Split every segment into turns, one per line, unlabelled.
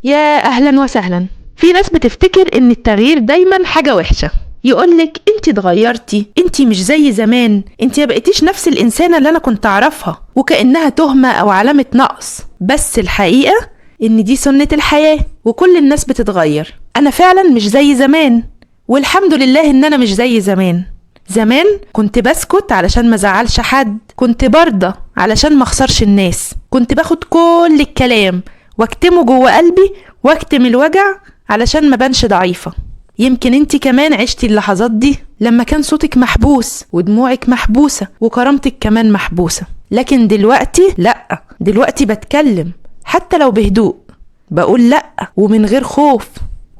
يا أهلا وسهلا. في ناس بتفتكر إن التغيير دايما حاجة وحشة، يقولك انتي اتغيرتي، انتي مش زي زمان، انتي ما بقيتيش نفس الإنسانة اللي أنا كنت أعرفها، وكأنها تهمة أو علامة نقص. بس الحقيقة إن دي سنة الحياة وكل الناس بتتغير. أنا فعلا مش زي زمان، والحمد لله إن أنا مش زي زمان. زمان كنت بسكت علشان ما زعلش حد، كنت برضى علشان ما اخسرش الناس، كنت باخد كل الكلام واكتمه جوه قلبي واكتم الوجع علشان ما بانش ضعيفة. يمكن انتي كمان عشتي اللحظات دي لما كان صوتك محبوس ودموعك محبوسة وكرامتك كمان محبوسة. لكن دلوقتي لأ، دلوقتي بتكلم حتى لو بهدوء، بقول لأ ومن غير خوف،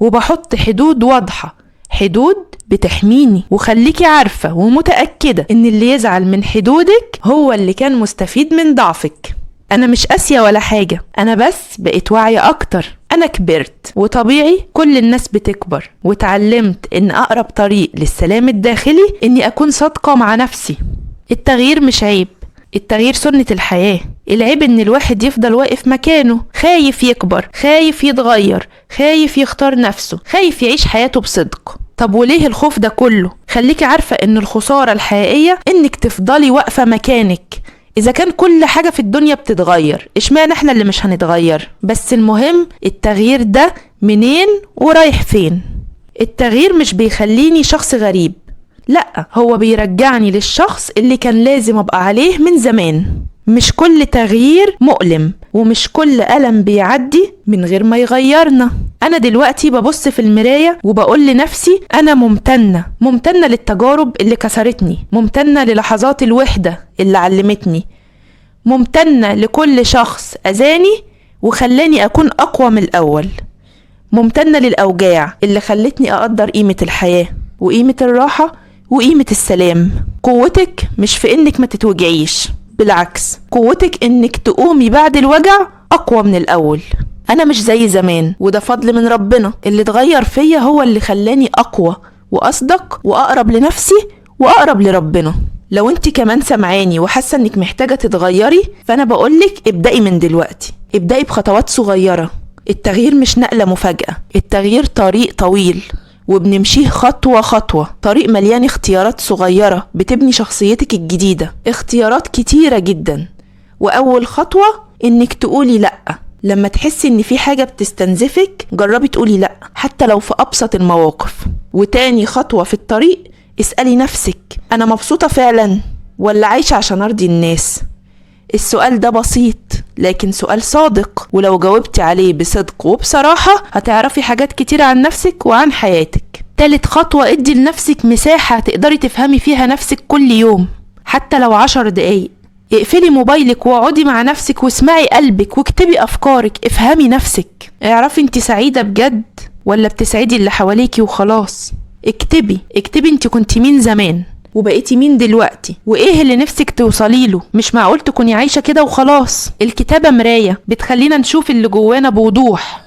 وبحط حدود واضحة، حدود بتحميني. وخليكي عارفة ومتأكدة ان اللي يزعل من حدودك هو اللي كان مستفيد من ضعفك. انا مش قاسية ولا حاجة، انا بس بقيت واعية اكتر. انا كبرت وطبيعي كل الناس بتكبر، وتعلمت ان اقرب طريق للسلام الداخلي اني اكون صادقة مع نفسي. التغيير مش عيب، التغيير سنة الحياة. العيب ان الواحد يفضل واقف مكانه، خايف يكبر، خايف يتغير، خايف يختار نفسه، خايف يعيش حياته بصدق. طب وليه الخوف ده كله؟ خليكي عارفة ان الخسارة الحقيقية انك تفضلي واقفة مكانك. اذا كان كل حاجة في الدنيا بتتغير، اشمعنى احنا اللي مش هنتغير؟ بس المهم التغيير ده منين ورايح فين. التغيير مش بيخليني شخص غريب، لأ، هو بيرجعني للشخص اللي كان لازم ابقى عليه من زمان. مش كل تغيير مؤلم، ومش كل ألم بيعدي من غير ما يغيرنا. أنا دلوقتي ببص في المراية وبقول لنفسي أنا ممتنة للتجارب اللي كسرتني، ممتنة للحظات الوحدة اللي علمتني، ممتنة لكل شخص أذاني وخلاني أكون أقوى من الأول، ممتنة للأوجاع اللي خلتني أقدر قيمة الحياة وقيمة الراحة وقيمة السلام. قوتك مش في إنك ما تتوجعيش، بالعكس، قوتك إنك تقومي بعد الوجع أقوى من الأول. أنا مش زي زمان، وده فضل من ربنا. اللي اتغير فيا هو اللي خلاني أقوى وأصدق وأقرب لنفسي وأقرب لربنا. لو انت كمان سمعاني وحاسة انك محتاجة تتغيري، فأنا بقولك ابدأي من دلوقتي، ابدأي بخطوات صغيرة. التغيير مش نقلة مفاجأة، التغيير طريق طويل وبنمشيه خطوة خطوة، طريق مليان اختيارات صغيرة بتبني شخصيتك الجديدة، اختيارات كتيرة جدا. وأول خطوة إنك تقولي لأ. لما تحسي إن في حاجة بتستنزفك، جربي تقولي لأ حتى لو في أبسط المواقف. وتاني خطوة في الطريق، اسألي نفسك أنا مبسوطة فعلا ولا عايشة عشان أرضي الناس؟ السؤال ده بسيط لكن سؤال صادق، ولو جاوبتي عليه بصدق وبصراحة هتعرفي حاجات كتير عن نفسك وعن حياتك. تالت خطوة، ادي لنفسك مساحة تقدري تفهمي فيها نفسك كل يوم، حتى لو 10 دقايق. اقفلي موبايلك واقعدي مع نفسك واسمعي قلبك واكتبي أفكارك، افهمي نفسك، اعرفي انت سعيدة بجد ولا بتسعدي اللي حواليكي وخلاص. اكتبي انت كنت مين زمان وبقيتي مين دلوقتي، وايه اللي نفسك توصلي له. مش معقول تكوني عايشة كده وخلاص. الكتابة مراية بتخلينا نشوف اللي جوانا بوضوح.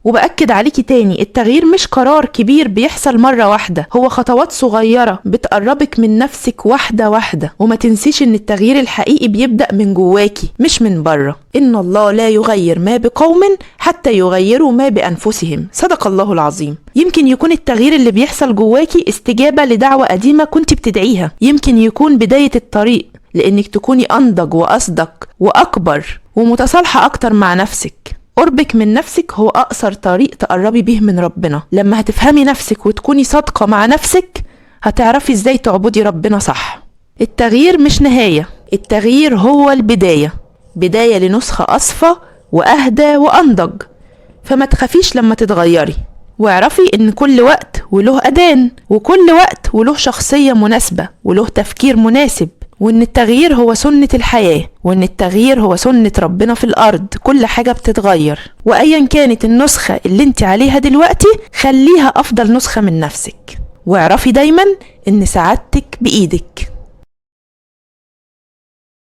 وبأكد عليكي تاني، التغيير مش قرار كبير بيحصل مرة واحدة، هو خطوات صغيرة بتقربك من نفسك واحدة واحدة. وما تنسيش ان التغيير الحقيقي بيبدأ من جواكي مش من بره. إن الله لا يغير ما بقوم حتى يغيروا ما بأنفسهم، صدق الله العظيم. يمكن يكون التغيير اللي بيحصل جواكي استجابة لدعوة قديمة كنت بتدعيها، يمكن يكون بداية الطريق لإنك تكوني أنضج وأصدق وأكبر ومتصالحة أكتر مع نفسك. قربك من نفسك هو أقصر طريق تقربي به من ربنا. لما هتفهمي نفسك وتكوني صادقة مع نفسك، هتعرفي ازاي تعبدي ربنا صح. التغيير مش نهاية، التغيير هو البداية، بداية لنسخة أصفى وأهدى وأنضج. فما تخافيش لما تتغيري، واعرفي ان كل وقت وله أذان، وكل وقت وله شخصية مناسبة وله تفكير مناسب، وان التغيير هو سنة الحياة، وان التغيير هو سنة ربنا في الارض. كل حاجة بتتغير، وايا كانت النسخة اللي انت عليها دلوقتي خليها افضل نسخة من نفسك. واعرفي دايما ان سعادتك بايدك.